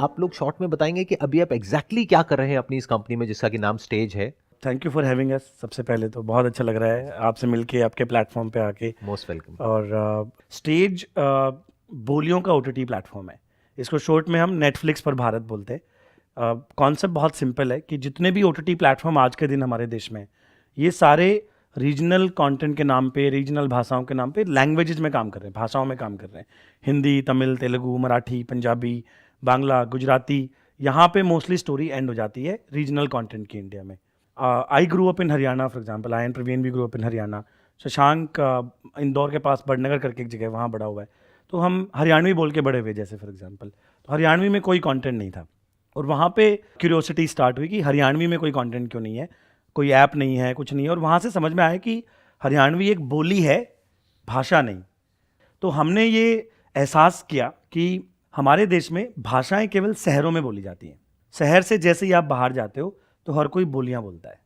आप लोग शॉर्ट में बताएंगे कि अभी आप एग्जैक्टली क्या कर रहे हैं अपनी इस कंपनी में जिसका कि नाम स्टेज है? Thank you for having us. सबसे पहले तो बहुत अच्छा लग रहा है आपसे मिलके, आपके प्लेटफॉर्म पे आके। Most welcome. और स्टेज बोलियों का ओटीटी प्लेटफॉर्म है। इसको शॉर्ट में हम नेटफ्लिक्स पर भारत बोलते हैं। कॉन्सेप्ट बहुत सिंपल है कि जितने भी ओटीटी प्लेटफॉर्म आज के दिन हमारे देश में हैं, ये सारे रीजनल कंटेंट के नाम पे, रीजनल भाषाओं के नाम पे लैंग्वेजेस में काम कर रहे हैं, भाषाओं में काम कर रहे हैं। हिंदी, तमिल, तेलुगु, मराठी, पंजाबी, बांग्ला, गुजराती, यहाँ पे मोस्टली स्टोरी एंड हो जाती है रीजनल कंटेंट की इंडिया में। I grew up in Haryana for example, I and Praveen भी grew up in Haryana. Shashank Indore के पास बड़नगर करके एक जगह, वहाँ बड़ा हुआ है, तो हम हरियाणवी बोल के बड़े हुए। जैसे फॉर एग्जांपल, तो हरियाणवी में कोई कंटेंट नहीं था और वहाँ पे क्यूरियोसिटी स्टार्ट हुई कि हरियाणवी में कोई कंटेंट क्यों नहीं है, कोई ऐप नहीं है, कुछ नहीं है। और वहाँ से समझ में आया कि हरियाणवी एक बोली है, भाषा नहीं। तो हमने ये एहसास किया कि हमारे देश में भाषाएं केवल शहरों में बोली जाती हैं। शहर से जैसे ही आप बाहर जाते हो तो हर कोई बोलियां बोलता है।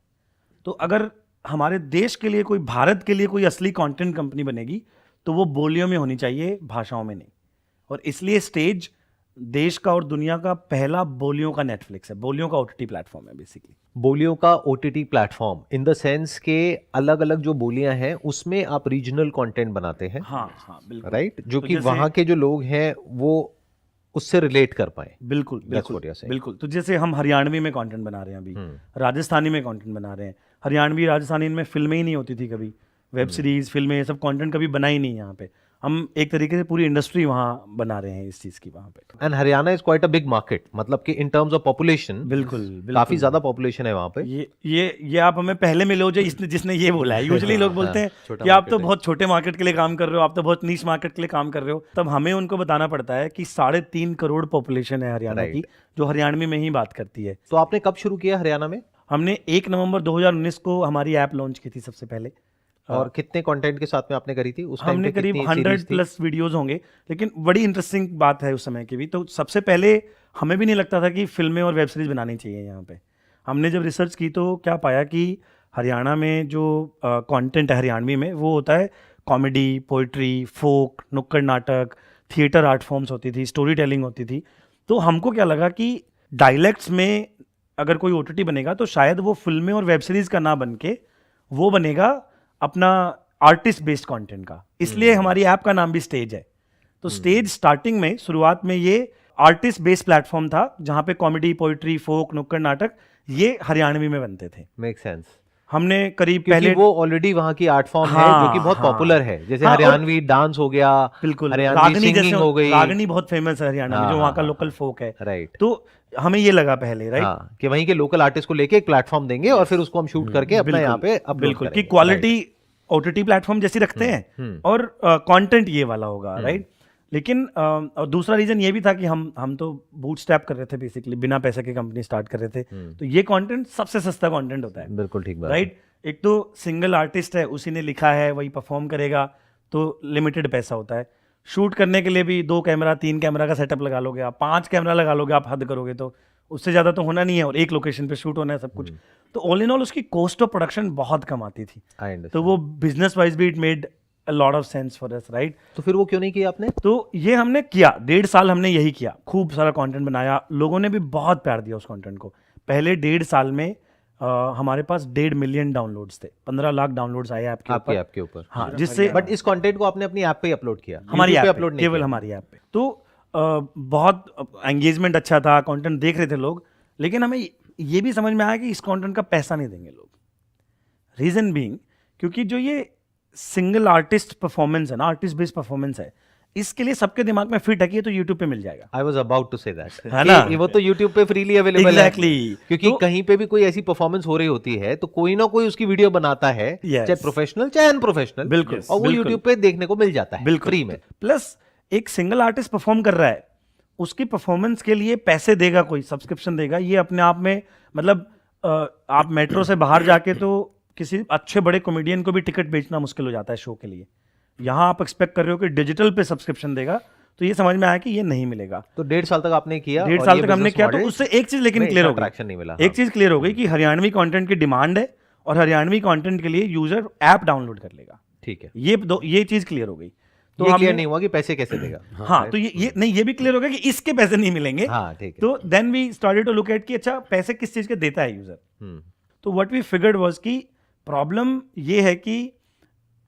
तो अगर हमारे देश के लिए कोई, भारत के लिए कोई असली कंटेंट कंपनी बनेगी तो वो बोलियों में होनी चाहिए, भाषाओं में नहीं। और इसलिए स्टेज देश का और दुनिया का पहला बोलियों का नेटफ्लिक्स है, बोलियों का ओटीटी प्लेटफॉर्म है बेसिकली। बोलियों का OTT platform in the sense के अलग अलग जो बोलियां हैं उसमें आप रीजनल कंटेंट बनाते हैं। हाँ हाँ बिल्कुल, राइट, जो तो कि वहां के जो लोग हैं वो उससे रिलेट कर पाए। बिल्कुल बिल्कुल बिल्कुल। तो जैसे हम हरियाणवी में कंटेंट बना रहे हैं अभी, राजस्थानी में कंटेंट बना रहे हैं। हरियाणवी राजस्थानी में फिल्में ही नहीं होती थी कभी, वेब सीरीज, फिल्में, सब कंटेंट कभी बना ही नहीं यहाँ पे। हम एक तरीके से पूरी इंडस्ट्री वहाँ बना रहे हैं इस चीज़ की वहाँ पे। And Haryana is quite a big market, मतलब कि इन टर्म्स ऑफ पॉपुलेशन बिल्कुल काफी ज्यादा पॉपुलेशन है वहाँ पे। ये आप हमें पहले मिले हो जो जिसने ये बोला है। यूजुअली लोग बोलते हैं कि आप तो बहुत छोटे मार्केट के लिए काम कर रहे हो, आप तो बहुत नीश मार्केट के लिए काम कर रहे हो। तब हमें उनको बताना पड़ता है कि 3.5 करोड़ पॉपुलेशन है हरियाणा की, जो हरियाणवी में ही बात करती है। तो आपने कब शुरू किया हरियाणा में? हमने 1 नवंबर 2019 को हमारी ऐप लॉन्च की थी सबसे पहले। और कितने कंटेंट के साथ में आपने करी थी उस टाइम? हमने करीब 100+ वीडियोस होंगे। लेकिन बड़ी इंटरेस्टिंग बात है उस समय की भी, तो सबसे पहले हमें भी नहीं लगता था कि फिल्में और वेब सीरीज बनानी चाहिए यहाँ पे। हमने जब रिसर्च की तो क्या पाया कि हरियाणा में जो कंटेंट है हरियाणवी में, वो होता है कॉमेडी, पोइट्री, फोक, नुक्कड़ नाटक, थिएटर आर्ट फॉर्म्स होती थी, स्टोरी टेलिंग होती थी। तो हमको क्या लगा कि डायलेक्ट्स में अगर कोई ओटीटी बनेगा तो शायद वो फिल्में और वेब सीरीज का ना बन के वो बनेगा अपना आर्टिस्ट बेस्ड कंटेंट का। इसलिए हमारी ऐप का नाम भी स्टेज है। तो स्टेज स्टार्टिंग में, शुरुआत में ये आर्टिस्ट बेस्ड प्लेटफॉर्म था जहां पे कॉमेडी, पोइट्री, फोक, नुक्कड़ नाटक ये हरियाणवी में बनते थे। Make sense. हमने करीब पहले, वो ऑलरेडी वहाँ की आर्ट फॉर्म है जो कि बहुत पॉपुलर है, जैसे हरियाणवी डांस हो गया, बिल्कुल, हरियाणवी सिंगिंग हो गई। रागनी बहुत फेमस है हरियाणा में, जो वहाँ का लोकल फोक है। राइट। तो हमें ये लगा पहले, राइट, कि वहीं के लोकल आर्टिस्ट को लेके एक प्लेटफॉर्म देंगे और फिर उसको हम शूट करके अपना यहाँ पे अपलोड बिल्कुल की क्वालिटी ओटीटी प्लेटफॉर्म जैसी रखते हैं और कंटेंट ये वाला होगा, राइट। लेकिन और दूसरा रीजन ये भी था कि हम तो बूटस्ट्रैप कर रहे थे बेसिकली, बिना पैसे की कंपनी स्टार्ट कर रहे थे। तो ये कंटेंट सबसे सस्ता कंटेंट होता है। बिल्कुल ठीक बात, राइट। एक तो सिंगल आर्टिस्ट है, उसी ने लिखा है, वही परफॉर्म करेगा, तो लिमिटेड पैसा होता है। शूट करने के लिए भी 2 कैमरा 3 कैमरा का सेटअप लगा लोगे आप, 5 कैमरा लगा लोगे आप, हद करोगे तो उससे ज़्यादा तो होना नहीं है, और एक लोकेशन पे शूट होना है सब कुछ। तो ऑल इन ऑल उसकी कॉस्ट ऑफ प्रोडक्शन बहुत कम आती थी। तो वो बिजनेस वाइज भी it made a lot of sense for us, right. तो फिर वो क्यों नहीं किया आपने? तो ये हमने किया, 1.5 साल हमने यही किया, खूब सारा कंटेंट बनाया, लोगों ने भी बहुत प्यार दिया उस कंटेंट को। पहले 1.5 साल में हमारे पास 1.5 मिलियन डाउनलोड्स थे, 15 लाख डाउनलोड्स आए ऐप के ऊपर। हाँ, जिससे बट इस कंटेंट को आपने अपनी ऐप पे अपलोड किया? हमारी ऐप पे अपलोड नहीं, केवल हमारी ऐप पे। तो बहुत एंगेजमेंट अच्छा था, कंटेंट देख रहे थे लोग। लेकिन हमें ये भी समझ में आया कि इस कंटेंट का पैसा नहीं देंगे लोग। रीजन बीइंग, क्योंकि जो ये सिंगल आर्टिस्ट परफॉर्मेंस है ना, आर्टिस्ट बेस्ड परफॉर्मेंस है, इसके लिए सबके दिमाग में फिट है कि ये तो YouTube पे मिल जाएगा। I was about to say that, है ना, वो तो YouTube पे फ्रीली अवेलेबल exactly है। क्योंकि कहीं पे भी कोई ऐसी परफॉर्मेंस हो रही होती है तो कोई ना कोई उसकी वीडियो बनाता है, चाहे प्रोफेशनल चाहे अनप्रोफेशनल, बिल्कुल, और वो YouTube पे देखने को मिल जाता है फ्री में। प्लस एक सिंगल आर्टिस्ट परफॉर्म कर रहा है, उसकी परफॉर्मेंस के लिए पैसे देगा कोई, सब्सक्रिप्शन देगा, ये अपने आप में मतलब आप मेट्रो से बाहर जाके तो किसी अच्छे बड़े कॉमेडियन को भी टिकट बेचना मुश्किल हो जाता है शो के लिए। यहाँ आप एक्सपेक्ट कर रहे हो कि डिजिटल पे सब्सक्रिप्शन देगा, तो ये समझ में आया कि ये नहीं मिलेगा। तो 1.5 साल तक आपने किया, 1.5 साल तक हमने किया, तो उससे एक चीज लेकिन क्लियर हो गई, ट्रैक्शन नहीं मिला। एक चीज क्लियर हो गई कि हरियाणवी कंटेंट की डिमांड है और हरियाणवी कंटेंट के लिए यूजर ऐप डाउनलोड कर लेगा। ठीक है, ये चीज क्लियर हो गई। तो ये हमने- क्लियर नहीं हुआ कि पैसे कैसे देगा। हाँ, तो ये नहीं, ये भी क्लियर हो गया कि इसके पैसे नहीं मिलेंगे। हाँ ठीक है। तो then we started to look at कि अच्छा पैसे किस चीज के देता है यूजर। हम्म, तो व्हाट वी फिगर्ड वाज कि प्रॉब्लम ये है कि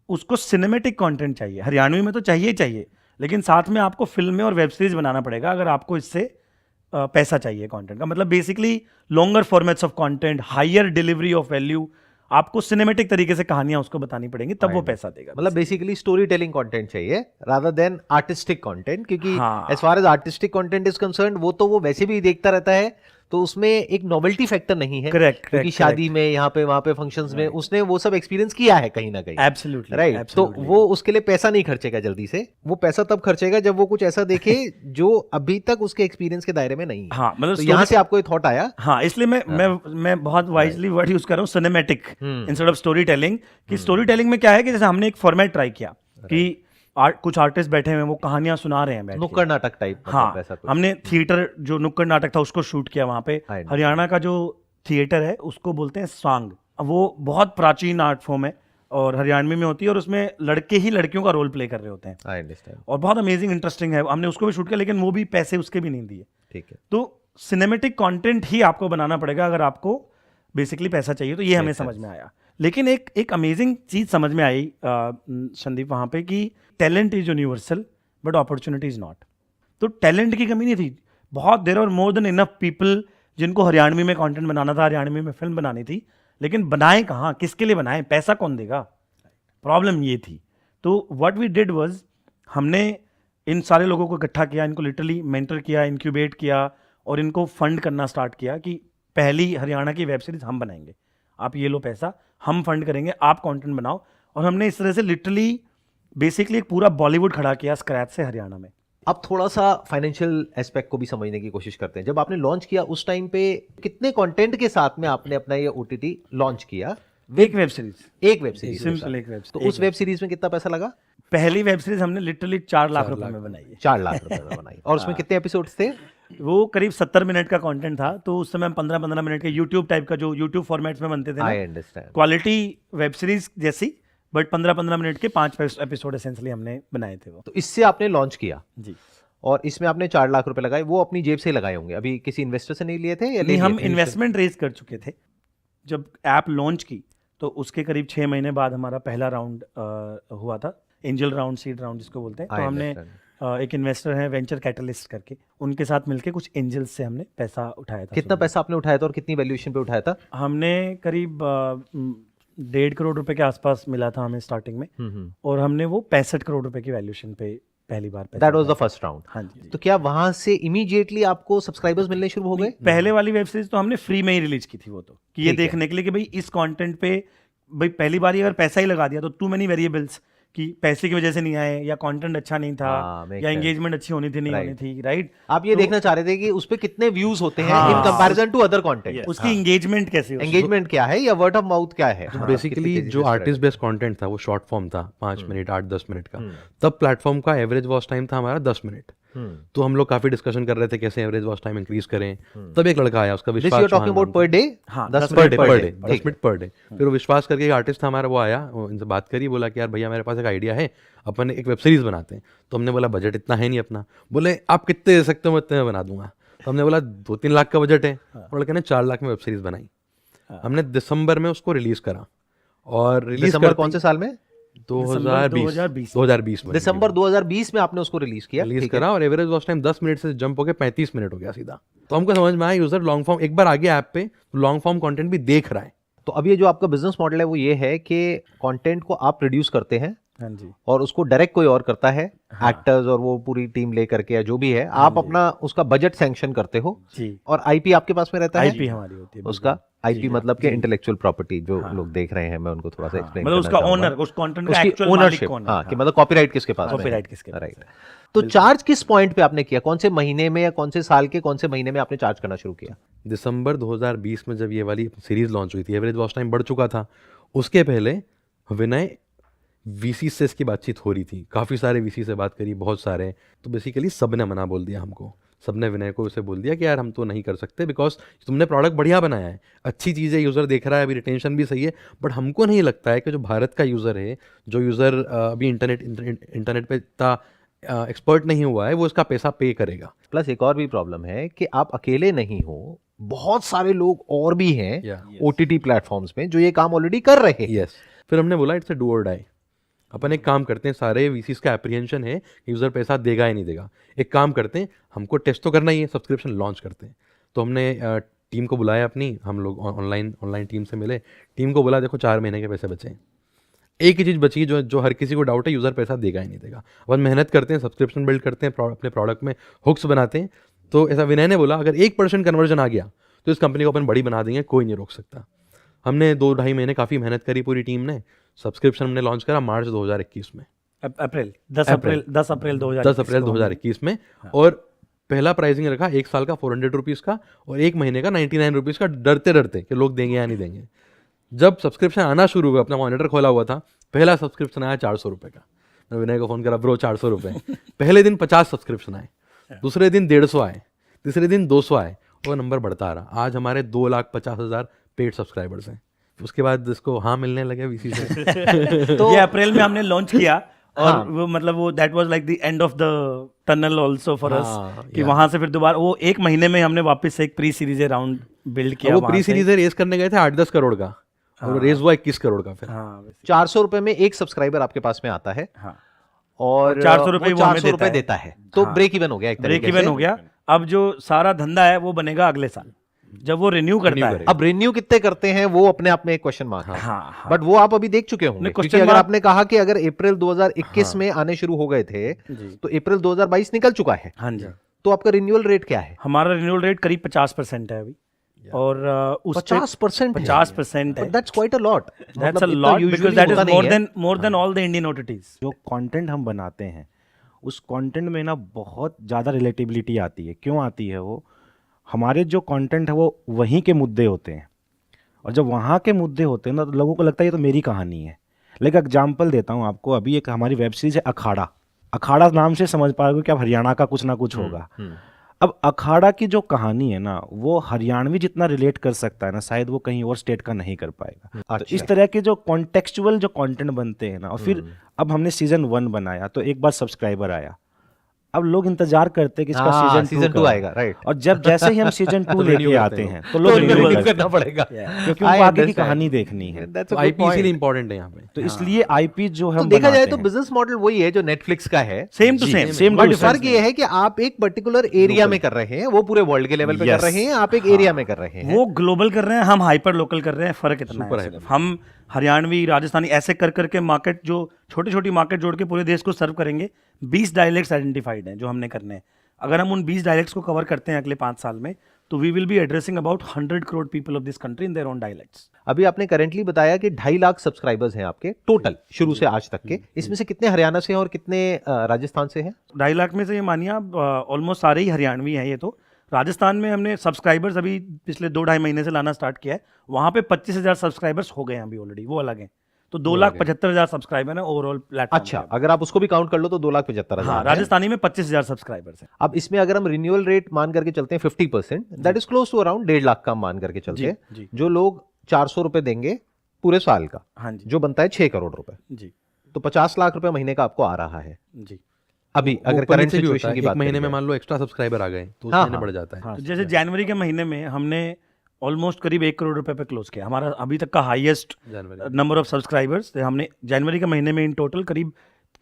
उसको सिनेमेटिक कंटेंट चाहिए, हरियाणवी में तो चाहिए ही चाहिए, लेकिन साथ में आपको फिल्में और वेब सीरीज बनाना पड़ेगा अगर आपको इससे पैसा चाहिए कंटेंट का। मतलब basically longer formats of content, higher delivery of value, आपको सिनेमेटिक तरीके से कहानियां उसको बतानी पड़ेंगी, तब वो पैसा देगा। मतलब बेसिकली स्टोरी टेलिंग कंटेंट चाहिए रादर देन आर्टिस्टिक कंटेंट, क्योंकि हाँ। As far as artistic content is concern वो तो वो वैसे भी देखता रहता है, तो उसमें एक नोवेल्टी फैक्टर नहीं है। Correct, क्योंकि correct, शादी में यहाँ पे वहाँ पे फंक्शंस में उसने वो सब एक्सपीरियंस किया है कहीं ना कहीं। एब्सोल्युटली, राइट, तो वो उसके लिए पैसा नहीं खर्चेगा जल्दी से, वो पैसा तब खर्चेगा जब वो कुछ ऐसा देखे जो अभी तक उसके एक्सपीरियंस के दायरे में नहीं है। हाँ, मतलब तो यहाँ से आपको ये थॉट आया। हाँ, इसलिए मैं बहुत वाइजली वर्ड यूज कर रहा हूँ, cinematic instead of story telling. कि स्टोरी टेलिंग में क्या है कि जैसे हमने एक फॉर्मेट ट्राई किया कि कुछ आर्टिस्ट बैठे हुए हैं, वो कहानियां सुना रहे हैं बैठ के। नुक्कड़ नाटक टाइप। हाँ, ऐसा कुछ। हमने थिएटर जो नुक्कड़ नाटक था उसको शूट किया वहां पे। हरियाणा का जो थिएटर है उसको बोलते हैं सांग। वो बहुत प्राचीन आर्ट फॉर्म है और हरियाणवी में होती है, और उसमें लड़के ही लड़कियों का रोल प्ले कर रहे होते हैं। I understand. और बहुत अमेजिंग इंटरेस्टिंग है, हमने उसको भी शूट किया, लेकिन वो भी पैसे उसके भी नहीं दिए। ठीक है। तो सिनेमेटिक कंटेंट ही आपको बनाना पड़ेगा अगर आपको बेसिकली पैसा चाहिए, तो ये हमें समझ में आया। लेकिन एक अमेजिंग चीज समझ में आई संदीप वहां पे कि talent is universal but opportunity is not. तो टैलेंट की कमी नहीं थी, बहुत देर और मोर देन इनफ पीपल जिनको हरियाणवी में कंटेंट बनाना था, हरियाणवी में फिल्म बनानी थी, लेकिन बनाए कहाँ, किसके लिए बनाए, पैसा कौन देगा, प्रॉब्लम ये थी। तो व्हाट वी डिड वाज हमने इन सारे लोगों को इकट्ठा किया, इनको लिटरली मेंटर किया, इंक्यूबेट किया और इनको फंड करना स्टार्ट किया कि पहली हरियाणा की वेब सीरीज हम बनाएंगे, आप ये लो पैसा, हम फंड करेंगे, आप कंटेंट बनाओ। और हमने इस तरह से लिटरली बेसिकली एक पूरा बॉलीवुड खड़ा किया स्क्रैच से हरियाणा में। अब थोड़ा सा फाइनेंशियल एस्पेक्ट को भी समझने की कोशिश करते हैं। जब आपने लॉन्च किया उस टाइम पे कितने कंटेंट के साथ में आपने अपना ये ओटीटी लॉन्च किया? एक वेब सीरीज, एक वेब सीरीज, सिंपल एक वेब तो उस वेब सीरीज में कितना पैसा लगा? पहली वेब सीरीज हमने लिटरली 4 लाख रुपए में बनाई है। 4 लाख रुपए में बनाई। और उसमें कितने एपिसोड्स थे? वो करीब 70 मिनट का कंटेंट था। तो उस समय हम 15-15 मिनट के यूट्यूब टाइप का, जो यूट्यूब फॉर्मेट्स में बनते थे आई ना, अंडरस्टैंड। क्वालिटी वेब सीरीज जैसी, बट 15-15 मिनट के 5 एपिसोड एसेंशियली हमने बनाए थे वो। तो इससे आपने लॉन्च किया जी, और इसमें आपने 4 लाख रुपए लगाए, वो अपनी जेब से लगाए होंगे? अभी किसी इन्वेस्टर से नहीं लिए थे या ले नहीं, लिए हम थे? इन्वेस्टमेंट रेज कर चुके थे जब ऐप लॉन्च की। तो उसके करीब 6 महीने बाद हमारा पहला राउंड हुआ था, एंजल राउंड, सीड राउंड जिसको बोलते हैं। तो I हमने understand. एक इन्वेस्टर है वेंचर कैटलिस्ट करके, उनके साथ मिलके कुछ एंजल्स से हमने पैसा उठाया था। कितना पैसा आपने उठाया था और कितनी वैल्यूएशन पे उठाया था? हमने करीब 1.5 करोड़ रुपए के आसपास मिला था हमें स्टार्टिंग में, और हमने वो 65 करोड़ रुपए की वैल्यूएशन पे पहली बार पैसा दैट वाज द उठाया। First round. हाँ जी। तो क्या वहां से इमीडिएटली आपको सब्सक्राइबर्स मिलने शुरू हो गए? पहले वाली वेब सीरीज तो हमने फ्री में ही रिलीज की थी वो, तो कि ये ठीक है। देखने के लिए कि भाई इस कंटेंट पे, भाई पहली बार ही अगर पैसा ही लगा दिया तो टू मेनी वेरिएबल्स कि पैसे की वजह से नहीं आए, या कंटेंट अच्छा नहीं था, हाँ, makes या sense. एंगेजमेंट अच्छी होनी थी नहीं होनी थी, राइट। आप ये देखना चाह रहे थे कि उस पे कितने व्यूज होते हैं हाँ। In comparison to other content, उसकी एंगेजमेंट कैसी होती है। एंगेजमेंट क्या है या वर्ड ऑफ माउथ क्या है? हाँ, बेसिकली कितनी तेजी जो से आर्टिस्ट बेस्ड कंटेंट था वो शॉर्ट फॉर्म था, 5 मिनट 8-10 मिनट का। तब प्लेटफॉर्म का एवरेज वॉच टाइम था हमारा 10 मिनट। तो हम लोग काफी डिस्कशन कर रहे थे कैसे एवरेज वॉच टाइम इंक्रीज करें। तब एक लड़का आया, उसका this Vishwas you are talking about per day? हाँ, 10 per minute day per per day. Day 10 minute per day. फिर वो विश्वास करके एक आर्टिस्ट था हमारा, वो आया, वो इनसे बात करी, बोला कि यार भैया मेरे पास एक आइडिया है, अपन एक वेब सीरीज बनाते हैं। तो हमने बोला बजट इतना है नहीं अपना। बोले आप कितने दे सकते हो, मैं इतने में बना दूंगा। तो हमने बोला 2-3 लाख का बजट है। और लड़के ने 4 लाख में वेब सीरीज बनाई। हमने दिसंबर में उसको रिलीज करा, और रिलीज दिसंबर कौन से साल में? 2020 में दिसंबर 2020 में आपने उसको रिलीज किया। रिलीज करा, और एवरेज वॉच टाइम 10 मिनट से जंप होकर 35 मिनट हो गया सीधा। तो हमको समझ में आया यूजर लॉन्ग फॉर्म, एक बार आ गया ऐप पे तो लॉन्ग फॉर्म कंटेंट भी देख रहा है। तो अब ये जो आपका बिजनेस मॉडल है वो ये है कि कंटेंट को आप प्रोड्यूस करते हैं हाँ जी, और उसको डायरेक्ट कोई और करता है, एक्टर्स और वो पूरी टीम लेकर के या जो भी है, आप अपना उसका बजट सैंक्शन करते हो जी। और आईपी आपके पास में रहता है। आईपी हमारी होती है उसका आईपी मतलब कि इंटेलेक्चुअल प्रॉपर्टी, जो लोग देख रहे हैं, मैं उनको थोड़ा सा एक्सप्लेन मतलब उसका ओनर, उस कंटेंट का उसकी एक्चुअल मालिक ओनरशिप, कौन है। हाँ, कि मतलब कॉपीराइट किसके पास में है। कॉपीराइट किसके पास राइट। तो चार्ज किस पॉइंट पे आपने किया? कौन से महीने में या कौन से साल के कौन से महीने में आपने चार्ज करना शुरू किया? दिसंबर 2020 में जब ये वाली सीरीज लॉन्च हुई थी, एवरेज वॉच टाइम बढ़ चुका था। उसके पहले विनय वीसी से इसकी बातचीत हो रही थी, काफ़ी सारे वीसी से बात करी, बहुत सारे। तो बेसिकली सब ने मना बोल दिया हमको। सबने विनय को उसे बोल दिया कि यार हम तो नहीं कर सकते, बिकॉज तुमने प्रोडक्ट बढ़िया बनाया है, अच्छी चीज़ है, यूज़र देख रहा है, अभी रिटेंशन भी सही है, बट हमको नहीं लगता है कि जो भारत का यूज़र है, जो यूज़र अभी इंटरनेट पे इतना एक्सपर्ट नहीं हुआ है, वो इसका पैसा पे करेगा। प्लस एक और भी प्रॉब्लम है कि आप अकेले नहीं हो, बहुत सारे लोग और भी हैं Yeah. ओटीटी प्लेटफॉर्म्स में जो ये काम ऑलरेडी कर रहे हैं। यस, फिर हमने बोला इट्स अ डू और डाई। अपन एक काम करते हैं, सारे वीसीज का एप्रीहेंशन है कि यूज़र पैसा देगा या नहीं देगा, एक काम करते हैं, हमको टेस्ट तो करना ही है, सब्सक्रिप्शन लॉन्च करते हैं। तो हमने टीम को बुलाया अपनी, हम लोग ऑनलाइन टीम से मिले, टीम को बोला देखो 4 महीने के पैसे बचे हैं, एक ही चीज़ बची जो हर किसी को डाउट है, यूज़र पैसा देगा ही नहीं देगा। अपन मेहनत करते हैं, सब्सक्रिप्शन बिल्ड करते हैं, अपने प्रोडक्ट में हुक्स बनाते हैं। तो ऐसा विनय ने बोला अगर 1% कन्वर्जन आ गया तो इस कंपनी को अपन बड़ी बना देंगे, कोई नहीं रोक सकता। हमने 2-2.5 महीने काफ़ी मेहनत करी पूरी टीम ने, सब्सक्रिप्शन हमने लॉन्च करा मार्च 2021 में, 10 अप्रैल 2021 में। और पहला प्राइसिंग रखा 1 साल का 400 रुपीज़ का और 1 महीने का 99 रुपीज़ का, डरते डरते कि लोग देंगे या नहीं देंगे। जब सब्सक्रिप्शन आना शुरू हुआ, अपना मॉनिटर खोला हुआ था, पहला सब्सक्रिप्शन आया 400 रुपये का। मैं विनय को फ़ोन करा, ब्रो 400 रुपये। पहले दिन 50 सब्सक्रिप्शन आए, दूसरे दिन 150 आए, तीसरे दिन 200 आए, और नंबर बढ़ता आ रहा। आज हमारे 2,50,000 पेड सब्सक्राइबर्स हैं। उसके बाद इसको हाँ मिलने लगे वीसी से। तो ये अप्रैल में हमने लॉन्च किया और वो मतलब वो that was like the end of the tunnel also for us, कि वहां से फिर दोबारा वो 1 महीने में हमने वापस से एक प्री सीरीज राउंड बिल्ड किया। वो प्री सीरीज रेस करने गए थे 8-10 करोड़ का, और रेस हुआ 21 करोड़ का। फिर 400 रुपए में एक सब्सक्राइबर आपके पास में आता है, और 400 रुपए वो हमें 400 रुपए देता है, तो ब्रेक इवन हो गया, एक ब्रेक तरीके इवन से। हो गया। अब जो सारा धंधा है वो बनेगा अगले साल जब वो रिन्यू करता है। अब रिन्यू कितने करते हैं वो अपने आप में एक क्वेश्चन मार्क है, हाँ। बट वो आप अभी देख चुके होंगे, क्योंकि अगर आपने कहा कि अगर अप्रैल 2021 में आने शुरू हो गए थे तो अप्रैल 2022 निकल चुका है। हाँ जी। तो आपका रिन्यूअल रेट क्या है? हमारा रिन्यूअल रेट करीब 50% है अभी, और उस 50% 50% है। That's quite a lot. That's a lot because that is more than all the Indian OTTs. जो कंटेंट हम बनाते हैं उस कंटेंट में ना बहुत ज़्यादा रिलेटिबिलिटी आती है। क्यों आती है? वो हमारे जो कंटेंट है वो वहीं के मुद्दे होते हैं, और जब वहाँ के मुद्दे होते हैं ना तो लोगों को लगता है ये तो मेरी कहानी है। लेकिन एग्जांपल देता हूँ आपको, अभी एक हमारी वेब सीरीज है अखाड़ा। अखाड़ा नाम से समझ पाओगे कि अब हरियाणा का कुछ ना कुछ होगा। अब अखाड़ा की जो कहानी है ना वो हरियाणवी जितना रिलेट कर सकता है ना, शायद वो कहीं और स्टेट का नहीं कर पाएगा। तो इस तरह के जो कॉन्टेक्चुअल जो कंटेंट बनते हैं ना, और फिर अब हमने सीजन 1 बनाया तो एक बार सब्सक्राइबर आया, अब लोग इंतजार करते हैं कि इसका सीजन 2 आएगा, राइट। और जब जैसे ही हम सीजन 2 लेके आते हैं तो लोग रिन्यू करना पड़ेगा, क्योंकि उनको आगे की कहानी देखनी है। That's a good IP point. इसीलिए इंपॉर्टेंट है यहाँ पे। तो इसलिए आईपी जो तो हम देखा जाए बनाते तो हैं, बिजनेस मॉडल वही है जो नेटफ्लिक्स का है, सेम टू सेम बट फर्क ये है कि आप एक पर्टिकुलर एरिया में कर रहे हैं, वो पूरे वर्ल्ड के लेवल पे कर रहे हैं, आप एक एरिया में कर रहे हैं। वो ग्लोबल कर रहे हैं, हम हाइपर लोकल कर रहे हैं। फर्क इतना है सिर्फ। हम हरियाणवी राजस्थानी ऐसे कर करके मार्केट, जो छोटी छोटी मार्केट जोड़ के पूरे देश को सर्व करेंगे। 20 डायलेक्ट्स आइडेंटिफाइड हैं जो हमने करने हैं। अगर हम उन 20 डायलेक्ट्स को कवर करते हैं अगले 5 साल में, तो we will be addressing about 100 crore people of this country in their own dialects. अभी आपने करेंटली बताया कि 2.5 लाख सब्सक्राइबर्स हैं आपके टोटल शुरू से आज तक के। इसमें से कितने हरियाणा से हैं और कितने राजस्थान से हैं? 2.5 लाख में से ये मानिए आप ऑलमोस्ट सारे ही हरियाणवी हैं। ये तो राजस्थान में हमने सब्सक्राइबर्स अभी पिछले 2-2.5 महीने से लाना स्टार्ट किया है। वहाँ पे 25,000 सब्सक्राइबर्स हो गए हैं अभी ऑलरेडी, वो अलग हैं। तो 2,75,000 सब्सक्राइबर है ओवरऑल प्लेटफॉर्म। अच्छा, अगर आप उसको भी काउंट कर लो तो 2,75,000। हाँ, राजस्थानी में 25,000 सब्सक्राइबर्स हैं। अब इसमें अगर हम रिन्यूअल रेट मान करके चलते हैं 50%, that is close to around 1.5 lakh का हम मान करके चलते हैं, जो लोग 400 रुपए देंगे पूरे साल का, हाँ जी, जो बनता है 6 करोड़ रुपए, जी, तो 50 लाख रुपए महीने का आपको आ रहा है जी। अभी, अगर करंट सिचुएशन की बात एक महीने में करें। मान लो एक्स्ट्रा सब्सक्राइबर आ गए तो हाँ, उसमें बढ़ जाता है। तो जैसे जनवरी के महीने में हमने ऑलमोस्ट करीब 1 करोड़ रुपए पे क्लोज किया। हमारा अभी तक का हाईएस्ट नंबर ऑफ सब्सक्राइबर्स। हमने जनवरी के महीने में इन टोटल करीब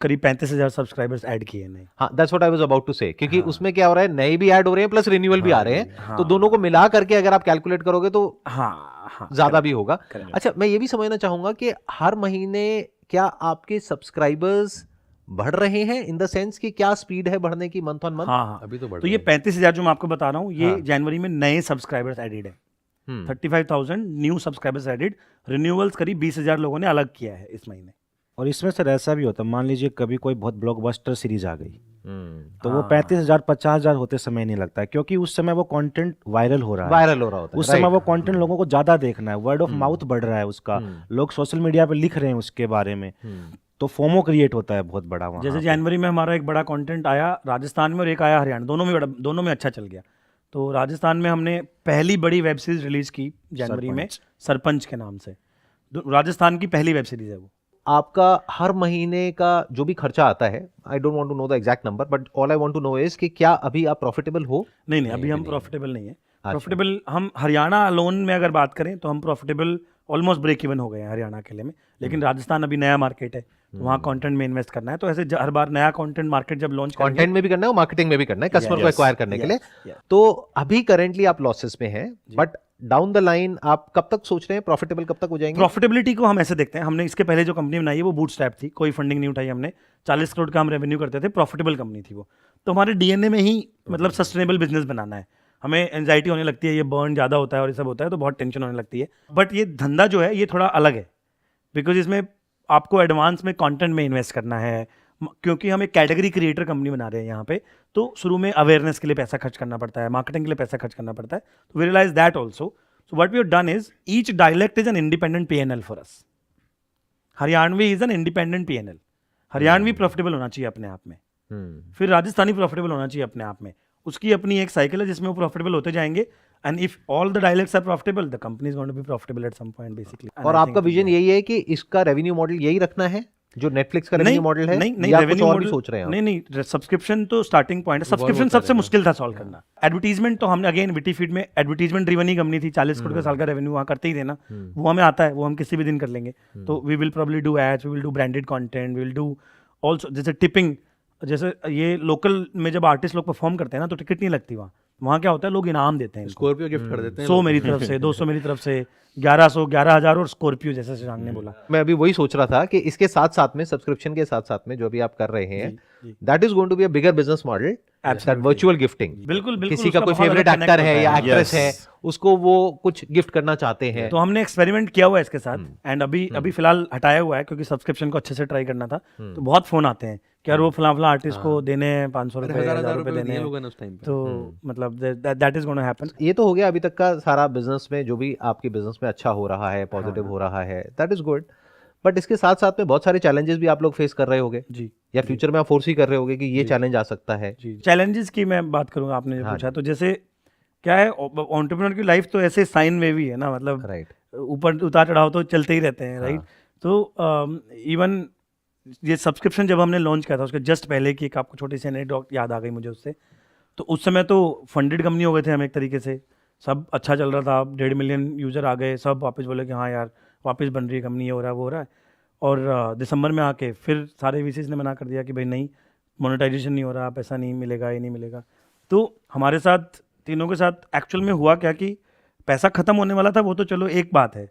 35,000 सब्सक्राइबर्स ऐड किए हैं। हाँ, that's what I was about to say, क्योंकि उसमें क्या हो रहा है, नए भी ऐड हो रहे हैं प्लस रिन्यूअल भी आ रहे हैं, तो दोनों को मिला करके अगर आप कैलकुलेट करोगे तो ज्यादा भी होगा। अच्छा, मैं ये भी समझना चाहूंगा कि हर महीने क्या आपके सब्सक्राइबर्स बढ़ रहे हैं, इन द सेंस कि क्या स्पीड है बढ़ने की मंथ ऑन मंथ? हाँ, अभी तो बढ़ तो ये 35,000 जो मैं आपको बता रहा हूँ, ये जनवरी में नए सब्सक्राइबर्स एडेड है। 35,000 न्यू सब्सक्राइबर्स एडेड। रिन्यूअल्स करीब 20,000 लोगों ने अलग किया है इस महीने। और इसमें सर ऐसा भी होता है, मान लीजिए कभी कोई बहुत ब्लॉकबस्टर सीरीज आ गई तो वो 35,000 50,000 होते समय नहीं लगता है, क्योंकि उस समय वो कंटेंट वायरल हो रहा है, वायरल हो रहा होता है, उस समय वो कंटेंट लोगों को ज्यादा देखना है, वर्ड ऑफ माउथ बढ़ रहा है उसका, लोग सोशल मीडिया पे लिख रहे हैं उसके बारे में। तो फोमो क्रिएट होता है बहुत बड़ा वहाँ जैसे पे। जनवरी में हमारा एक बड़ा कंटेंट आया राजस्थान में और एक आया हरियाणा, दोनों में अच्छा चल गया। तो राजस्थान में हमने पहली बड़ी वेब सीरीज रिलीज की जनवरी में, सरपंच के नाम से। राजस्थान की पहली वेब सीरीज है वो। आपका हर महीने का जो भी खर्चा आता है, I don't want to know the exact number, but all I want to know is कि क्या अभी आप प्रॉफिटेबल हो? नहीं, अभी हम प्रॉफिटेबल नहीं है। प्रॉफिटेबल हम हरियाणा अलोन में अगर बात करें तो हम प्रॉफिटेबल ऑलमोस्ट ब्रेक इवन हो गए हैं हरियाणा के लिए में। लेकिन राजस्थान अभी नया मार्केट है, तो वहाँ कंटेंट में इन्वेस्ट करना है। तो ऐसे हर बार नया कंटेंट मार्केट जब लॉन्च करेंगे, कंटेंट में भी करना है और मार्केटिंग में भी करना है, कस्टमर को एक्वायर करने के लिए। तो अभी करेंटली आप लॉसेस में हैं, बट डाउन द लाइन आप कब तक सोच रहे हैं प्रॉफिटेबल कब तक हो जाएंगे? प्रॉफिटेबिलिटी को हम ऐसे देखते हैं, हमने इसके पहले जो कंपनी बनाई है वो बूटस्ट्रैप थी, कोई फंडिंग नहीं उठाई हमने। 40 करोड़ का हम रेवेन्यू करते थे, प्रॉफिटेबल कंपनी थी वो। तो हमारे डीएनए में ही मतलब सस्टेनेबल बिजनेस बनाना है। हमें एंजाइटी होने लगती है, ये बर्न ज़्यादा होता है और ये सब होता है, तो बहुत टेंशन होने लगती है। बट ये धंधा जो है ये थोड़ा अलग है, बिकॉज इसमें आपको एडवांस में कंटेंट में इन्वेस्ट करना है, क्योंकि हम एक कैटेगरी क्रिएटर कंपनी बना रहे हैं यहाँ पे। तो शुरू में अवेयरनेस के लिए पैसा खर्च करना पड़ता है, मार्केटिंग के लिए पैसा खर्च करना पड़ता है। तो we realise that also. So what we have done is each dialect is an independent P&L for us. Haryanvi is an independent P&L। Haryanvi profitable होना चाहिए अपने आप में, फिर राजस्थानी प्रॉफिटेबल होना चाहिए अपने आप में। उसकी अपनी एक साइकिल है जिसमें वो प्रॉफिटेबल होते जाएंगे। And if all the dialects are profitable, the company is going to be profitable at some point basically. और आपका विजन यही है कि इसका रेवेन्यू मॉडल यही रखना है जो नेटफ्लिक्स का रेवेन्यू मॉडल है? नहीं, या रेवेन्यू कुछ और भी मॉडल सोच रहे हैं आप? नहीं, सब्सक्रिप्शन तो स्टार्टिंग पॉइंट है। सब्सक्रिप्शन सबसे मुश्किल था सॉल्व करना। एडवर्टीजमेंट तो हमने अगेन विटी फीड में एडवर्टीजमेंट ड्रिवन ही कंपनी थी, 40 करोड़ का साल का रेवेन्यू वहाँ करते ही थे ना, वो हमें आता है, वो हम किसी भी दिन कर लेंगे। तो we will probably do ads, we will do branded content, we will do also जैसे टिपिंग। जैसे ये लोकल में जब आर्टिस्ट लोग परफॉर्म करते हैं ना, तो टिकट नहीं लगती वहाँ क्या होता है, लोग इनाम देते हैं, स्कॉर्पियो गिफ्ट कर देते हैं 100 मेरी तरफ से, 200 मेरी तरफ से, 1100, 11,000 और स्कॉर्पियो, जैसे शशांक ने बोला। मैं अभी वही सोच रहा था कि इसके साथ साथ में, सब्सक्रिप्शन के साथ साथ में जो भी आप कर रहे हैं, that is going to be a bigger business model, that virtual gifting. बिल्कुल, किसी का कोई फेवरेट एक्टर है या एक्ट्रेस है, उसको वो कुछ गिफ्ट करना चाहते हैं। तो हमने एक्सपेरिमेंट किया हुआ है इसके साथ, एंड अभी फिलहाल हटाया हुआ है क्योंकि सब्सक्रिप्शन को अच्छे से ट्राई करना था। तो बहुत फोन आते हैं कि यार वो फला आर्टिस्ट को देने हैं 500 रुपए, 1000 रुपए देने हैं, तो मतलब दैट इज गोना हैपन। ये तो हो गया अभी तक का सारा बिजनेस में, जो भी आपके बिजनेस में अच्छा हो रहा है, पॉजिटिव हो रहा है, दैट इज गुड। बट इसके साथ साथ में बहुत सारे चैलेंजेस भी आप लोग फेस कर रहे होंगे जी, या फ्यूचर में आप फोर्स ही कर रहे होगे कि ये चैलेंज आ सकता है। चैलेंजेस की मैं बात करूंगा, आपने जो पूछा, तो जैसे क्या है, एंटरप्रेन्योर की लाइफ तो ऐसे साइन वेव ही है ना, मतलब राइट, ऊपर उतार चढ़ाव तो चलते ही रहते हैं, राइट। तो इवन ये सब्सक्रिप्शन जब हमने लॉन्च किया था, उसके जस्ट पहले की एक आपको छोटी सी एनेक्डोट याद आ गई मुझे उससे। तो उस समय तो फंडेड कंपनी हो गए थे हम एक तरीके से, सब अच्छा चल रहा था, 1.5 मिलियन यूज़र आ गए, सब वापस बोले कि हाँ यार वापस बन रही है कंपनी, ये हो रहा है वो हो रहा है। और दिसंबर में आके फिर सारे वीसीज ने मना कर दिया कि भाई नहीं, मोनेटाइजेशन नहीं हो रहा, पैसा नहीं मिलेगा, ये नहीं मिलेगा। तो हमारे साथ तीनों के साथ एक्चुअल में हुआ क्या कि पैसा खत्म होने वाला था, वो तो चलो एक बात है,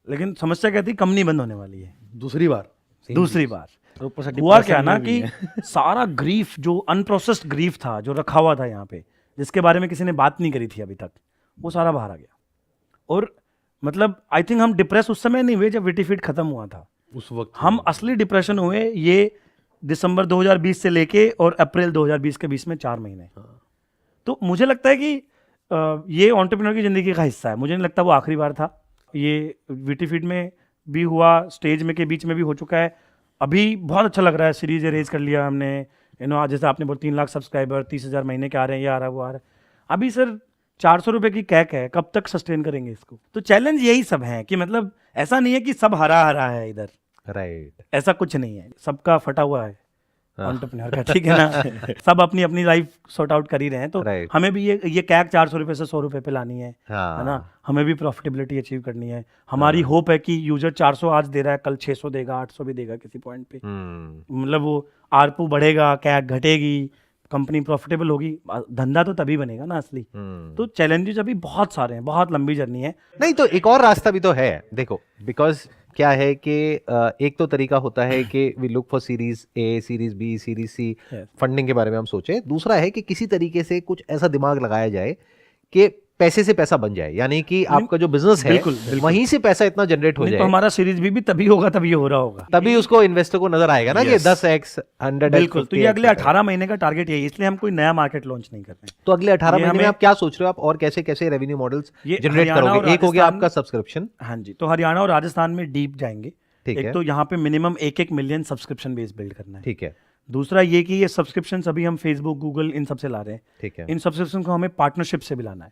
लेकिन समस्या क्या थी, कंपनी बंद होने वाली है दूसरी बार। तो ऊपर से हुआ depression क्या ना में भी कि है। सारा ग्रीफ, जो अनप्रोसेस्ड ग्रीफ था, जो रखा हुआ था यहाँ पे, जिसके बारे में किसी ने बात नहीं करी थी अभी तक, वो सारा बाहर आ गया। और मतलब आई थिंक हम डिप्रेस उस समय नहीं हुए जब विटीफीड खत्म हुआ था, उस वक्त हम असली डिप्रेशन हुए ये दिसंबर 2020 से लेके और अप्रैल 2020 के बीच में 4 महीने। तो मुझे लगता है कि ये एंटरप्रेन्योर की ज़िंदगी का हिस्सा है, मुझे नहीं लगता वो आखिरी बार था। ये विटीफीड में भी हुआ, स्टेज में के बीच में भी हो चुका है, अभी बहुत अच्छा लग रहा है, सीरीज रेज कर लिया हमने, आज जैसे आपने बोला 3 लाख सब्सक्राइबर, 30,000 महीने के आ रहे हैं, ये आ रहा है वो आ रहा है। अभी सर 400 रुपये की कैक है, कब तक सस्टेन करेंगे इसको? तो चैलेंज यही सब है कि मतलब ऐसा नहीं है कि सब हरा हरा है इधर, राइट, ऐसा कुछ नहीं है, सबका फटा हुआ है एंटरप्रेन्योर का, ठीक है ना। सब अपनी अपनी लाइफ सॉर्ट आउट कर ही रहे हैं। तो हमें भी ये कैक 400 रुपये से 100 रुपये पे लानी है ना, हमें भी प्रॉफिटेबिलिटी अचीव करनी है। हमारी होप है कि यूजर 400 आज दे रहा है, कल 600 देगा, 800 भी देगा किसी पॉइंट पे, मतलब वो आरपू बढ़ेगा, कैक घटेगी, कंपनी प्रॉफिटेबल होगी, धंधा तो तभी बनेगा ना असली। तो चैलेंजेस अभी बहुत सारे हैं, बहुत लंबी जर्नी है। नहीं तो एक और रास्ता भी तो है, देखो, बिकॉज क्या है कि एक तो तरीका होता है कि we look for series A, series B, series C, funding के बारे में हम सोचें। दूसरा है कि किसी तरीके से कुछ ऐसा दिमाग लगाया जाए कि पैसे से पैसा बन जाए, यानी कि आपका जो बिजनेस है वहीं से पैसा इतना जनरेट हो जाए। तो हमारा सीरीज भी तभी होगा, तभी ये हो रहा होगा, तभी उसको इन्वेस्टर को नजर आएगा ना कि 10x 100x। बिल्कुल। तो ये अगले 18 महीने का टारगेट है, इसलिए हम कोई नया मार्केट लॉन्च नहीं कर रहे हैं। तो अगले 18 महीने में आप क्या सोच रहे हो, आप और कैसे कैसे रेवेन्यू मॉडल्स जनरेट करोगे? एक हो गया आपका सब्सक्रिप्शन। हाँ जी, तो हरियाणा और राजस्थान में डीप जाएंगे, ठीक एक है। तो यहाँ पे minimum 1-1 million subscription base build करना है। ठीक है, दूसरा ये कि ये सब्सक्रिप्शन अभी हम फेसबुक, गूगल इन सब से ला रहे हैं। ठीक है। इन सब्सक्रिप्शन को हमें पार्टनरशिप से भी लाना है।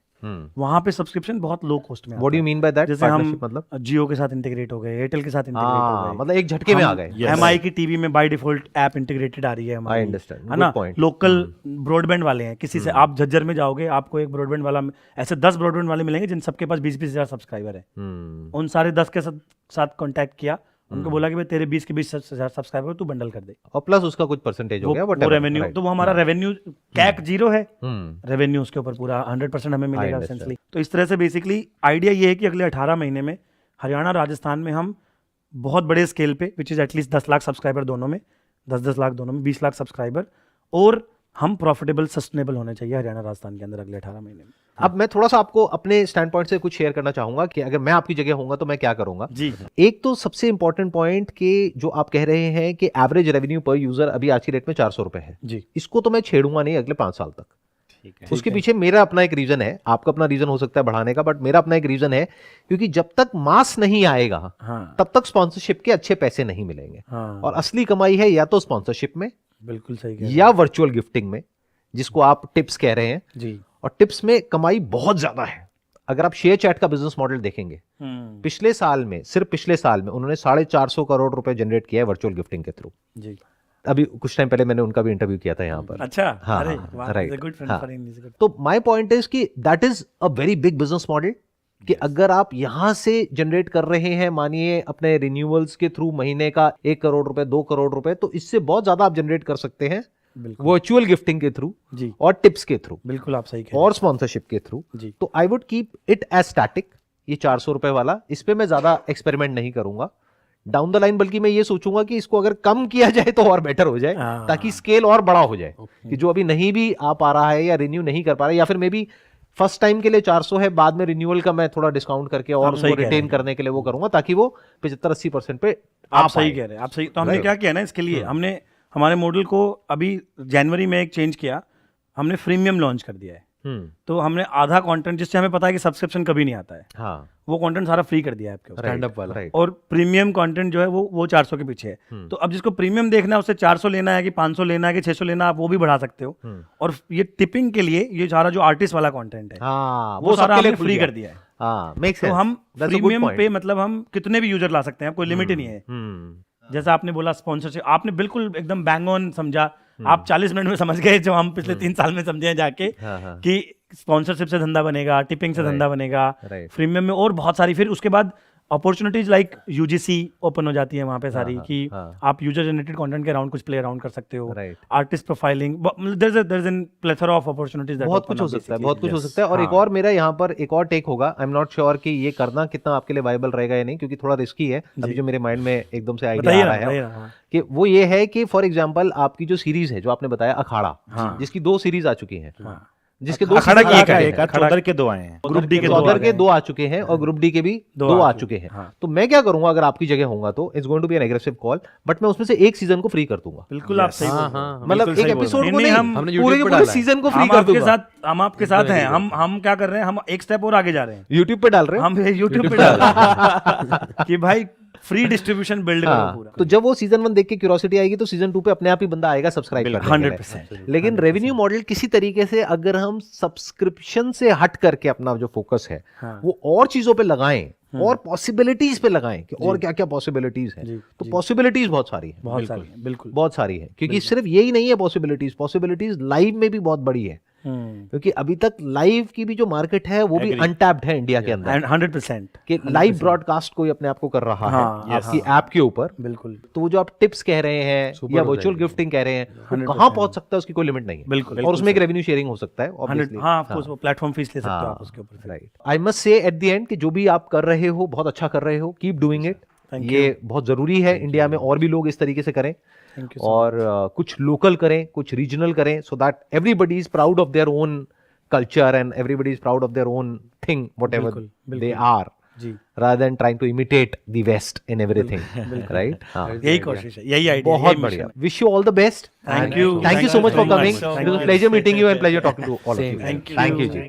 वहाँ पे सब्सक्रिप्शन बहुत लो कॉस्ट में what do you mean by that? जैसे हम मतलब जियो के साथ इंटीग्रेट हो गए, एयरटेल के साथ इंटीग्रेट हो हाँ, गए, मतलब एक झटके में आ गए। एमआई की टीवी में बाय डिफॉल्ट ऐप इंटीग्रेटेड आ रही है हमारी, I understand. है ना? Good point. लोकल ब्रॉडबैंड वाले हैं, किसी से आप झज्जर में जाओगे, आपको एक ब्रॉडबैंड वाला, ऐसे 10 ब्रॉडबैंड वाले मिलेंगे जिन सबके पास 20-20 हजार सब्सक्राइबर है। उन सारे 10 के साथ कांटेक्ट किया, उनको बोला कि भाई तेरे 20 के 20 हजार सब्सक्राइबर तू बंडल कर दे, और प्लस उसका कुछ परसेंटेज हो गया, वो रेवेन्यू, तो वो हमारा रेवेन्यू कैक 0 है, रेवेन्यू उसके ऊपर पूरा 100% हमें मिलेगा एसेंशियली। तो इस तरह से बेसिकली आइडिया ये है कि अगले 18 महीने में हरियाणा राजस्थान में हम बहुत बड़े स्केल पे, which is at least 10 lakh subscriber दोनों में, 10-10 लाख दोनों में, 20 लाख सब्सक्राइबर, और हम प्रॉफिटेबल सस्टेनेबल होने चाहिए हरियाणा राजस्थान के अंदर अगले 18 महीने में। अब मैं थोड़ा सा आपको अपने स्टैंड पॉइंट से कुछ शेयर करना चाहूंगा कि अगर मैं आपकी जगह होऊंगा तो मैं क्या करूंगा। जी, एक तो सबसे इंपॉर्टेंट पॉइंट कि जो आप कह रहे हैं कि एवरेज रेवेन्यू पर यूजर अभी आज की रेट में 400 रुपए है, जी, इसको तो मैं छेड़ूंगा नहीं अगले 5 साल तक। ठीक है। उसके पीछे मेरा अपना एक रीजन है, आपका अपना रीजन हो सकता है बढ़ाने का, बट मेरा अपना एक रीजन है, क्योंकि जब तक मास नहीं आएगा हाँ, तब तक स्पॉन्सरशिप के अच्छे पैसे नहीं मिलेंगे। हाँ, और असली कमाई है या तो स्पॉन्सरशिप में बिल्कुल सही कह रहे या वर्चुअल गिफ्टिंग में, जिसको आप टिप्स कह रहे हैं। हैं। जी, और टिप्स में कमाई बहुत ज्यादा है। अगर आप शेयर चैट का बिजनेस मॉडल देखेंगे, पिछले साल में, सिर्फ पिछले साल में उन्होंने 450 करोड़ रुपए जनरेट किया है वर्चुअल गिफ्टिंग के थ्रू। जी, अभी कुछ टाइम पहले मैंने उनका भी इंटरव्यू किया था यहाँ पर। अच्छा, हाँ, अरे हाँ, वाह, right, he's a good friend हाँ। for him, he's a good- तो माय पॉइंट इज कि that is a very big business model, कि अगर आप यहां से जनरेट कर रहे हैं, मानिए अपने रिन्यूअल्स के थ्रू महीने का 1 करोड़ रुपए, 2 करोड़ रुपए, तो इससे बहुत ज्यादा आप जनरेट कर सकते हैं बिल्कुल, वर्चुअल गिफ्टिंग के थ्रू जी, और टिप्स के थ्रू बिल्कुल आप सही कह रहे और स्पॉन्सरशिप के थ्रू। हैं। जी, तो I would keep it as static, ये 400 रुपए वाला, इस पे मैं ज्यादा एक्सपेरिमेंट नहीं करूंगा डाउन द लाइन, बल्कि मैं ये सोचूंगा कि इसको अगर कम किया जाए तो और बेटर हो जाए, हाँ। ताकि स्केल और बड़ा हो जाए, कि जो अभी नहीं भी आ पा रहा है या रिन्यू नहीं कर पा रहा है, या फिर मे बी फर्स्ट टाइम के लिए 400 है, बाद में रिन्यूअल का मैं थोड़ा डिस्काउंट करके और आप सही उसको कह रहे रिटेन हैं। करने के लिए वो करूंगा, ताकि वो 75-80% पे आप आ सही पाए। कह रहे हैं, आप सही। तो हमने Right. क्या किया ना इसके लिए, हमने हमारे मॉडल को अभी जनवरी में एक चेंज किया, हमने फ्रीमियम लॉन्च कर दिया है। तो हमने आधा कंटेंट, जिससे हमें पता है कि सब्सक्रिप्शन कभी नहीं आता है, हाँ, वो कंटेंट सारा फ्री कर दिया है आपके ऊपर। स्टैंड अप वाला। राइट, और प्रीमियम कंटेंट जो है वो 400 के पीछे है। तो अब जिसको प्रीमियम देखना है, उससे 400 लेना है कि 500 लेना है कि 600 लेना है, आप वो भी बढ़ा सकते हो। और ये टिपिंग के लिए ये सारा जो आर्टिस्ट वाला कंटेंट है, हाँ, वो सारा सबके लिए हमने फ्री कर दिया है। हाँ, मेक तो सेंस। हम That's a good premium point. पे मतलब हम कितने भी यूजर ला सकते हैं, कोई लिमिट ही नहीं है। जैसा आपने बोला स्पॉन्सरशिप, आपने बिल्कुल एकदम बैंग ऑन समझा। आप 40 मिनट में समझ गए जो हम पिछले 3 साल में समझे हैं जाके, हाँ, हाँ। कि स्पॉन्सरशिप से धंधा बनेगा, टिपिंग से धंधा बनेगा, Right. प्रीमियम में और बहुत सारी। फिर उसके बाद अपॉर्चुनिटीज लाइक यूजीसी ओपन हो जाती है वहाँ पे सारी, कि हाँ। आप यूजर जनरेटेड कंटेंट के अराउंड कुछ प्ले अराउंड कर सकते हो, Right. Artist profiling, there is an plethora of opportunities. बहुत कुछ हो सकता है, बहुत कुछ हो सकता है। और एक और मेरा यहाँ पर एक और टेक होगा, आई एम नॉट श्योर कि ये करना कितना आपके लिए वायबल रहेगा या नहीं, क्योंकि थोड़ा रिस्की है। अभी जो मेरे माइंड में एकदम से आइडिया आ रहा है कि वो ये है कि फॉर एग्जांपल आपकी जो सीरीज है, जो आपने बताया अखाड़ा, जिसकी 2 सीरीज आ चुकी हैं, जिसके 2 अखाड़ा की एक आध चौधर के 2 आए हैं, ग्रुप डी के चौधर के 2 आ चुके हैं और ग्रुप डी के भी 2 आ चुके हैं। तो मैं क्या करूंगा अगर आपकी जगह होऊंगा, तो it's going to be an aggressive call, but मैं उसमें से एक सीजन को फ्री कर दूंगा। बिल्कुल आप सही बोल रहे हो। मतलब बिल्कुल एक सही बोल एपिसोड रहे को हैं। नहीं, हम हमने पूरे YouTube के पे पूरे डाला है। सीजन को फ्री हम कर आपके दूंगा। साथ, हम आपके साथ हैं। हम क्या कर रहे हैं, हम एक स्टेप और आगे जा रहे हैं। यूट्यूब पे डाल रहे हो? हम यूट्यूब पे डाल रहे हैं कि भाई फ्री डिस्ट्रीब्यूशन बिल्ड करो हाँ, पूरा। तो जब वो सीजन 1 देख के क्यूरियोसिटी आएगी, तो सीजन 2 पे अपने आप ही बंदा आएगा सब्सक्राइब करने के लिए। 100%। लेकिन रेवेन्यू मॉडल किसी तरीके से अगर हम सब्सक्रिप्शन से हट करके अपना जो फोकस है हाँ। वो और चीजों पे लगाएं, और पॉसिबिलिटीज पे लगाएं कि और क्या क्या पॉसिबिलिटीज हैं, तो पॉसिबिलिटीज बहुत सारी हैं, बहुत सारी है, बिल्कुल। बहुत सारी है, क्योंकि सिर्फ यही नहीं है पॉसिबिलिटीज लाइव में भी बहुत बड़ी है, क्योंकि अभी तक लाइव की भी जो मार्केट है वो भी अनटैप्ड है इंडिया के अंदर, 100%। कि लाइव ब्रॉडकास्ट कोई अपने आप को कर रहा है आपकी ऐप के ऊपर। बिल्कुल तो वो जो आप टिप्स कह रहे हैं या वर्चुअल गिफ्टिंग कह रहे हैं, वो कहाँ पहुंच सकता है उसकी कोई लिमिट नहीं है। बिल्कुल, और उसमें एक रेवेन्यू शेयरिंग हो सकता है 100। हाँ, ऑफ कोर्स वो प्लेटफॉर्म फीस ले सकते हो आप उसके ऊपर। Right. I must say at the end कि जो भी आप कर रहे हो बहुत अच्छा कर रहे हो, कीप डूइंग इट। ये बहुत जरूरी है, इंडिया में और भी लोग इस तरीके से करें, और कुछ लोकल करें, कुछ रीजनल करें, so that everybody is proud of their own culture and everybody is proud of their own thing, whatever they are, rather than trying to imitate the West in everything, right? यही कोशिश है, यही idea. बहुत बढ़िया। Wish you all the best. Thank you. Thank you so much for coming. It was a pleasure meeting you and pleasure talking to all of you. Thank you. Thank you ji.